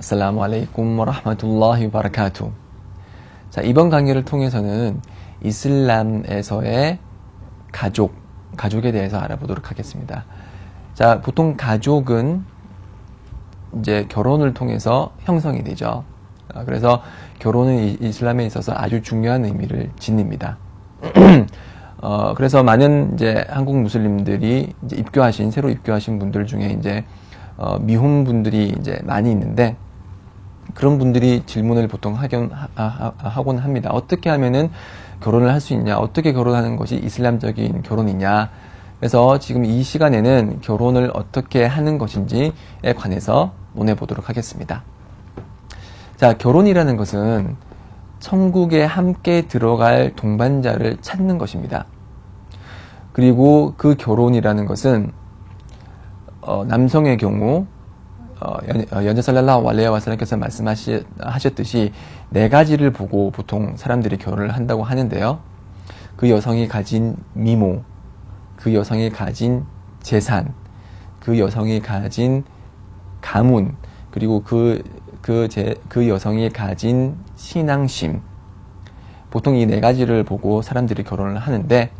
아살라무 알레이쿰 와라흐마툴라히 와바라카투. 자, 이번 강의를 통해서는 이슬람에서의 가족에 대해서 알아보도록 하겠습니다. 자, 보통 가족은 이제 결혼을 통해서 형성이 되죠. 그래서 결혼은 이슬람에 있어서 아주 중요한 의미를 지닙니다. 그래서 많은 이제 한국 무슬림들이 이제 새로 입교하신 분들 중에 이제 미혼 분들이 이제 많이 있는데, 그런 분들이 질문을 보통 하곤 합니다. 어떻게 하면은 결혼을 할 수 있냐? 어떻게 결혼하는 것이 이슬람적인 결혼이냐? 그래서 지금 이 시간에는 결혼을 어떻게 하는 것인지에 관해서 논해보도록 하겠습니다. 자, 결혼이라는 것은 천국에 함께 들어갈 동반자를 찾는 것입니다. 그리고 그 결혼이라는 것은 남성의 경우 연자 살랄라후 알레이히 와살람께서 말씀하셨듯이 네 가지를 보고 보통 사람들이 결혼을 한다고 하는데요. 그 여성이 가진 미모, 그 여성이 가진 재산, 그 여성이 가진 가문, 그리고 그 여성이 가진 신앙심. 보통 이 네 가지를 보고 사람들이 결혼을 하는데,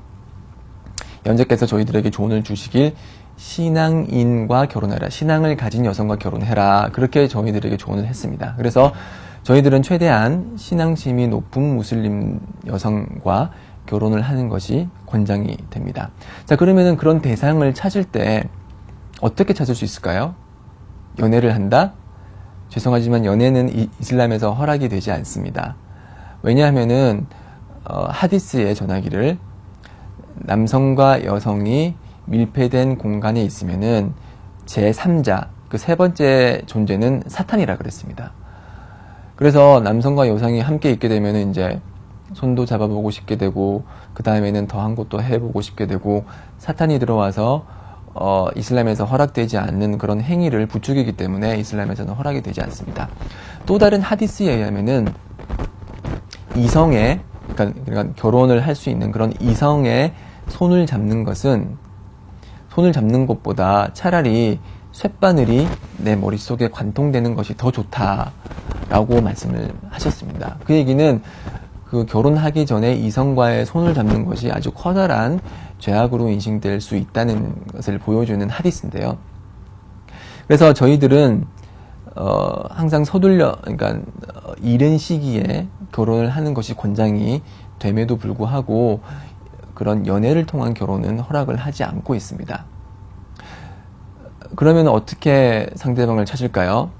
연재께서 저희들에게 조언을 주시길 신앙인과 결혼해라, 신앙을 가진 여성과 결혼해라, 그렇게 저희들에게 조언을 했습니다. 그래서 저희들은 최대한 신앙심이 높은 무슬림 여성과 결혼을 하는 것이 권장이 됩니다. 자, 그러면은 그런 대상을 찾을 때 어떻게 찾을 수 있을까요? 연애를 한다? 죄송하지만 연애는 이슬람에서 허락이 되지 않습니다. 왜냐하면은 하디스에 전하기를 남성과 여성이 밀폐된 공간에 있으면은 제3자, 그 세 번째 존재는 사탄이라 그랬습니다. 그래서 남성과 여성이 함께 있게 되면은 이제 손도 잡아보고 싶게 되고, 그 다음에는 더한 것도 해보고 싶게 되고, 사탄이 들어와서 이슬람에서 허락되지 않는 그런 행위를 부추기기 때문에 이슬람에서는 허락이 되지 않습니다. 또 다른 하디스에 의하면은 이성의, 그러니까 결혼을 할 수 있는 그런 이성의 손을 잡는 것보다 차라리 쇳바늘이 내 머릿속에 관통되는 것이 더 좋다라고 말씀을 하셨습니다. 그 얘기는 그 결혼하기 전에 이성과의 손을 잡는 것이 아주 커다란 죄악으로 인식될 수 있다는 것을 보여주는 하디스인데요. 그래서 저희들은 항상 그러니까 이른 시기에 결혼을 하는 것이 권장이 됨에도 불구하고 그런 연애를 통한 결혼은 허락을 하지 않고 있습니다. 그러면 어떻게 상대방을 찾을까요?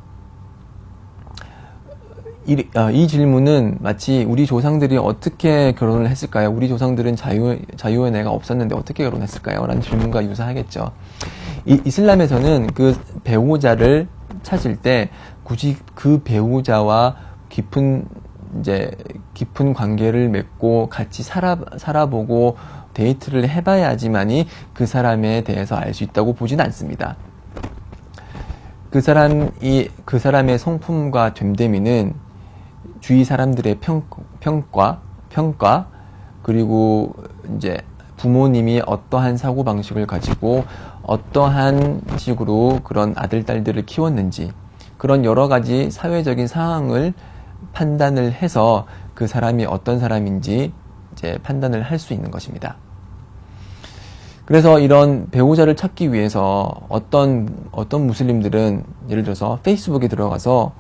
이 질문은 마치 우리 조상들이 어떻게 결혼을 했을까요? 우리 조상들은 자유연애가 없었는데 어떻게 결혼했을까요? 라는 질문과 유사하겠죠. 이슬람에서는 그 배우자를 찾을 때 굳이 그 배우자와 깊은 관계를 맺고 같이 살아보고 데이트를 해봐야지만이 그 사람에 대해서 알 수 있다고 보지는 않습니다. 그 사람의 성품과 됨됨이는 주위 사람들의 평가, 그리고 이제 부모님이 어떠한 사고방식을 가지고 어떠한 식으로 그런 아들, 딸들을 키웠는지, 그런 여러 가지 사회적인 상황을 판단을 해서 그 사람이 어떤 사람인지 이제 판단을 할 수 있는 것입니다. 그래서 이런 배우자를 찾기 위해서 어떤 무슬림들은 예를 들어서 페이스북에 들어가서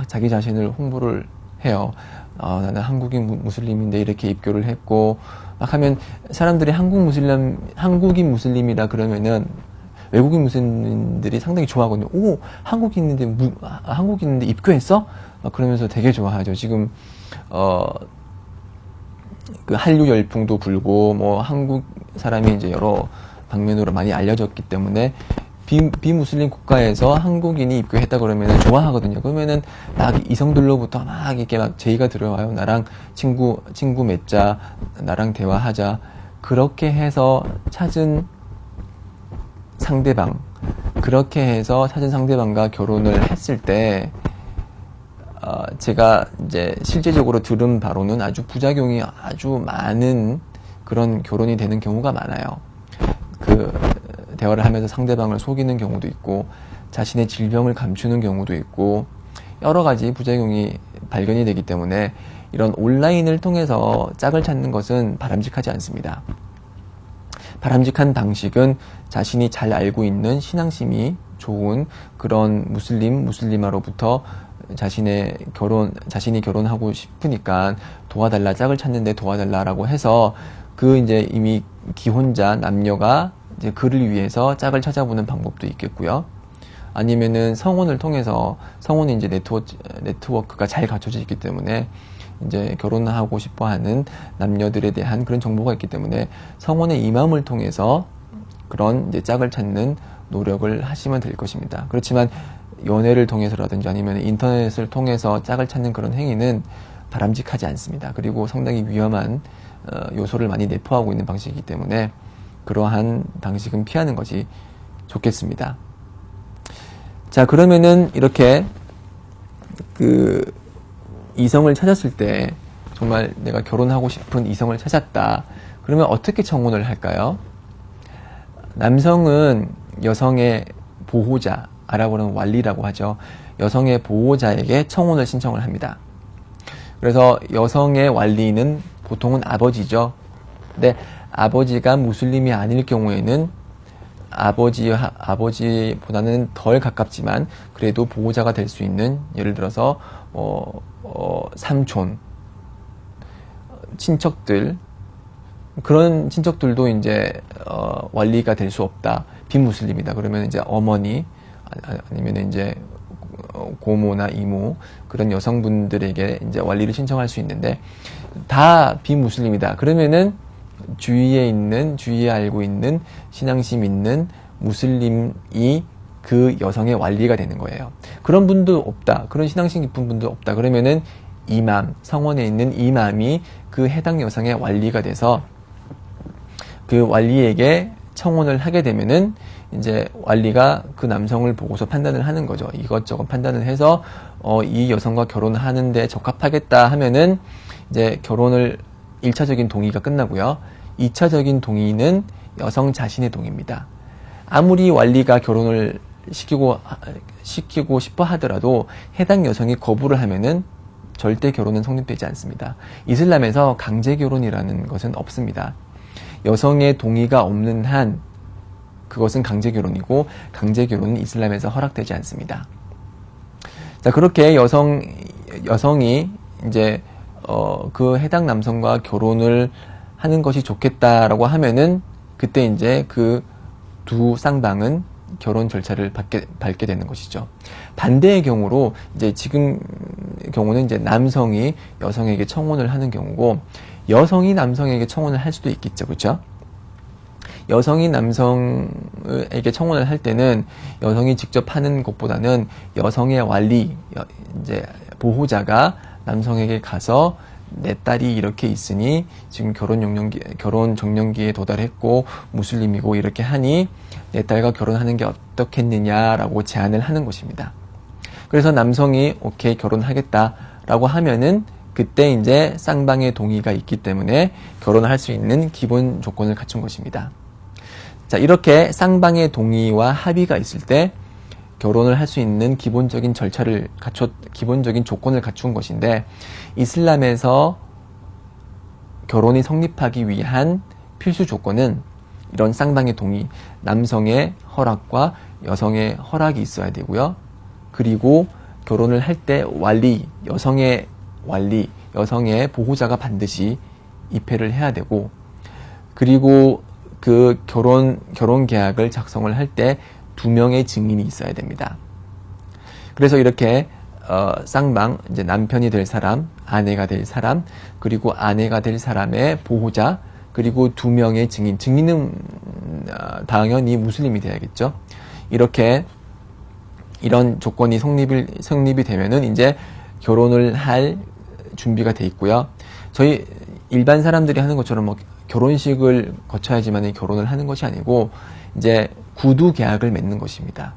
자기 자신을 홍보를 해요. 나는 한국인 무슬림인데 이렇게 입교를 했고, 막 하면 사람들이 한국인 무슬림이라 그러면은 외국인 무슬림들이 상당히 좋아하거든요. 오, 한국인인데 입교했어? 그러면서 되게 좋아하죠. 지금 그 한류 열풍도 불고, 뭐 한국 사람이 이제 여러 방면으로 많이 알려졌기 때문에 비무슬림 국가에서 한국인이 입교했다 그러면은 좋아하거든요. 그러면은 막 이성들로부터 막 이렇게 막 제의가 들어와요. 나랑 친구 맺자, 나랑 대화하자. 그렇게 해서 찾은 상대방과 결혼을 했을 때, 제가 이제 실제적으로 들은 바로는 아주 부작용이 아주 많은 그런 결혼이 되는 경우가 많아요. 그 대화를 하면서 상대방을 속이는 경우도 있고, 자신의 질병을 감추는 경우도 있고, 여러 가지 부작용이 발견이 되기 때문에 이런 온라인을 통해서 짝을 찾는 것은 바람직하지 않습니다. 바람직한 방식은 자신이 잘 알고 있는 신앙심이 좋은 그런 무슬리마로부터 자신이 결혼하고 싶으니까 도와달라, 짝을 찾는데 도와달라라고 해서 이제 이미 기혼자 남녀가 이제 그를 위해서 짝을 찾아보는 방법도 있겠고요. 아니면은 성혼을 통해서, 성혼이 이제 네트워크가 잘 갖춰져 있기 때문에 이제 결혼하고 싶어 하는 남녀들에 대한 그런 정보가 있기 때문에 성혼의 임함을 통해서 그런 이제 짝을 찾는 노력을 하시면 될 것입니다. 그렇지만 연애를 통해서라든지 아니면 인터넷을 통해서 짝을 찾는 그런 행위는 바람직하지 않습니다. 그리고 상당히 위험한 요소를 많이 내포하고 있는 방식이기 때문에 그러한 방식은 피하는 것이 좋겠습니다. 자, 그러면은 이렇게 이성을 찾았을 때 정말 내가 결혼하고 싶은 이성을 찾았다. 그러면 어떻게 청혼을 할까요? 남성은 여성의 보호자, 아랍어로는 왈리라고 하죠. 여성의 보호자에게 청혼을 신청을 합니다. 그래서 여성의 왈리는 보통은 아버지죠. 근데 아버지가 무슬림이 아닐 경우에는 아버지보다는 덜 가깝지만 그래도 보호자가 될 수 있는, 예를 들어서 삼촌, 친척들, 그런 친척들도 이제 왈리가 될 수 없다. 빈무슬림이다. 그러면 이제 어머니 아니면 이제 고모나 이모, 그런 여성분들에게 이제 왈리를 신청할 수 있는데 다 빈무슬림이다. 그러면은 주위에 알고 있는 신앙심 있는 무슬림이 그 여성의 왈리가 되는 거예요. 그런 분도 없다. 그런 신앙심 깊은 분도 없다. 그러면은 이맘, 성원에 있는 이맘이 그 해당 여성의 왈리가 돼서 그 왈리에게 청혼을 하게 되면은 이제 왈리가 그 남성을 보고서 판단을 하는 거죠. 이것저것 판단을 해서 이 여성과 결혼하는데 적합하겠다 하면은 이제 결혼을 1차적인 동의가 끝나고요. 2차적인 동의는 여성 자신의 동의입니다. 아무리 왈리가 결혼을 시키고 싶어 하더라도 해당 여성이 거부를 하면은 절대 결혼은 성립되지 않습니다. 이슬람에서 강제 결혼이라는 것은 없습니다. 여성의 동의가 없는 한 그것은 강제 결혼이고, 강제 결혼은 이슬람에서 허락되지 않습니다. 자, 그렇게 여성이 이제 그 해당 남성과 결혼을 하는 것이 좋겠다라고 하면은 그때 이제 그 두 쌍방은 결혼 절차를 밟게 되는 것이죠. 반대의 경우로 이제 지금 경우는 이제 남성이 여성에게 청혼을 하는 경우고, 여성이 남성에게 청혼을 할 수도 있겠죠, 그렇죠? 여성이 남성에게 청혼을 할 때는 여성이 직접 하는 것보다는 여성의 왈리, 이제 보호자가 남성에게 가서 내 딸이 이렇게 있으니 지금 결혼 정년기에 도달했고 무슬림이고 이렇게 하니 내 딸과 결혼하는 게 어떻겠느냐라고 제안을 하는 것입니다. 그래서 남성이 오케이 결혼하겠다라고 하면은 그때 이제 쌍방의 동의가 있기 때문에 결혼을 할 수 있는 기본 조건을 갖춘 것입니다. 자, 이렇게 쌍방의 동의와 합의가 있을 때 결혼을 할 수 있는 기본적인 기본적인 조건을 갖춘 것인데, 이슬람에서 결혼이 성립하기 위한 필수 조건은 이런 쌍방의 동의, 남성의 허락과 여성의 허락이 있어야 되고요. 그리고 결혼을 할 때 여성의 보호자가 반드시 입회를 해야 되고, 그리고 그 결혼 계약을 작성을 할 때 2명의 증인이 있어야 됩니다. 그래서 이렇게 쌍방, 이제 남편이 될 사람, 아내가 될 사람, 그리고 아내가 될 사람의 보호자, 그리고 2명의 증인은 당연히 무슬림이 돼야겠죠. 이런 조건이 성립이 되면은 이제 결혼을 할 준비가 돼 있고요. 저희 일반 사람들이 하는 것처럼 뭐 결혼식을 거쳐야지만 결혼을 하는 것이 아니고 이제 구두 계약을 맺는 것입니다.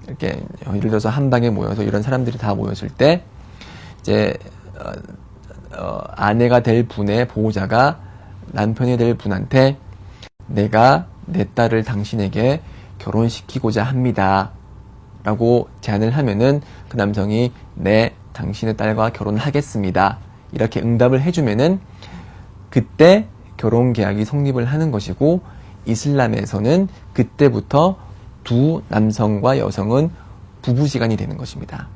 이렇게 예를 들어서 한 방에 모여서 이런 사람들이 다 모였을 때 이제 아내가 될 분의 보호자가 남편이 될 분한테 내가 내 딸을 당신에게 결혼시키고자 합니다 라고 제안을 하면은 그 남성이 네, 당신의 딸과 결혼하겠습니다. 이렇게 응답을 해주면은 그때 결혼계약이 성립을 하는 것이고, 이슬람에서는 그때부터 두 남성과 여성은 부부지간이 되는 것입니다.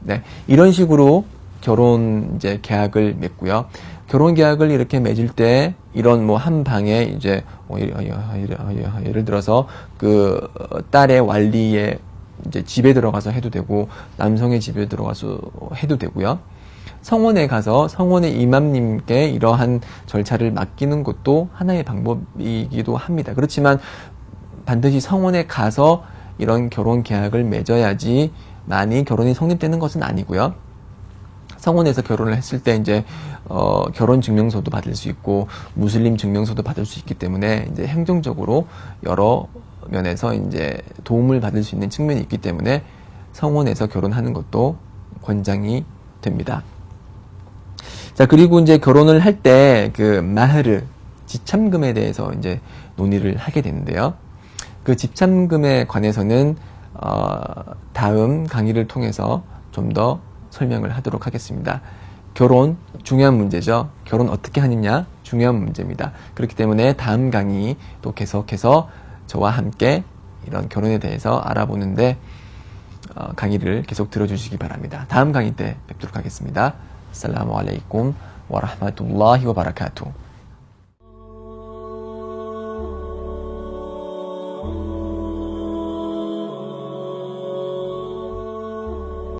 네, 이런 식으로 결혼 이제 계약을 맺고요. 결혼 계약을 이렇게 맺을 때 이런 뭐 한 방에 이제 예를 들어서 그 딸의 완리의 이제 집에 들어가서 해도 되고, 남성의 집에 들어가서 해도 되고요. 성원에 가서 성원의 이맘님께 이러한 절차를 맡기는 것도 하나의 방법이기도 합니다. 그렇지만 반드시 성원에 가서 이런 결혼 계약을 맺어야지만이 결혼이 성립되는 것은 아니고요. 성원에서 결혼을 했을 때 이제 결혼 증명서도 받을 수 있고 무슬림 증명서도 받을 수 있기 때문에 이제 행정적으로 여러 면에서 이제 도움을 받을 수 있는 측면이 있기 때문에 성원에서 결혼하는 것도 권장이 됩니다. 자, 그리고 이제 결혼을 할 때 그 마흐르, 지참금에 대해서 이제 논의를 하게 되는데요. 그 지참금에 관해서는 다음 강의를 통해서 좀 더 설명을 하도록 하겠습니다. 결혼 중요한 문제죠. 결혼 어떻게 하느냐 중요한 문제입니다. 그렇기 때문에 다음 강의 또 계속해서 저와 함께 이런 결혼에 대해서 알아보는데 강의를 계속 들어주시기 바랍니다. 다음 강의 때 뵙도록 하겠습니다. 아살라무 알레이쿰 와 라흐마투ல்லா히 와 바라카투.